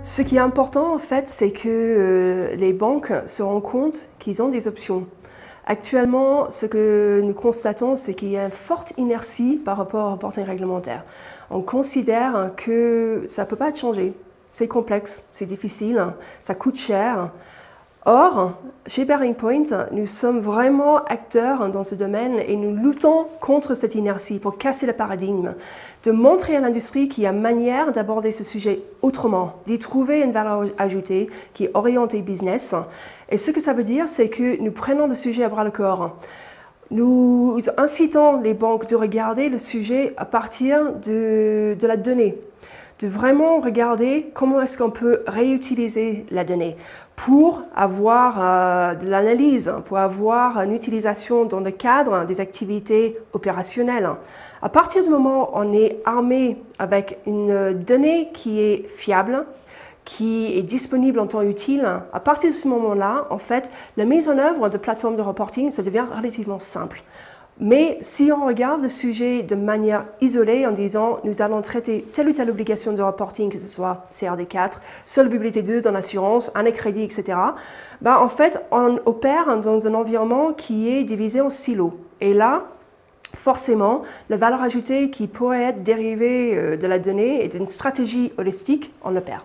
Ce qui est important, en fait, c'est que les banques se rendent compte qu'ils ont des options. Actuellement, ce que nous constatons, c'est qu'il y a une forte inertie par rapport au reporting réglementaire. On considère que ça ne peut pas être changé. C'est complexe, c'est difficile, ça coûte cher. Or, chez Bearing Point, nous sommes vraiment acteurs dans ce domaine et nous luttons contre cette inertie pour casser le paradigme, de montrer à l'industrie qu'il y a manière d'aborder ce sujet autrement, d'y trouver une valeur ajoutée qui est orientée business. Et ce que ça veut dire, c'est que nous prenons le sujet à bras-le-corps. Nous incitons les banques de regarder le sujet à partir de la donnée, de vraiment regarder comment est-ce qu'on peut réutiliser la donnée pour avoir de l'analyse, pour avoir une utilisation dans le cadre des activités opérationnelles. À partir du moment où on est armé avec une donnée qui est fiable, qui est disponible en temps utile, à partir de ce moment-là, en fait, la mise en œuvre de plateformes de reporting, ça devient relativement simple. Mais si on regarde le sujet de manière isolée en disant nous allons traiter telle ou telle obligation de reporting, que ce soit CRD4, solvabilité 2 dans l'assurance, un crédit, etc., ben en fait, on opère dans un environnement qui est divisé en silos. Et là, forcément, la valeur ajoutée qui pourrait être dérivée de la donnée et d'une stratégie holistique, on le perd.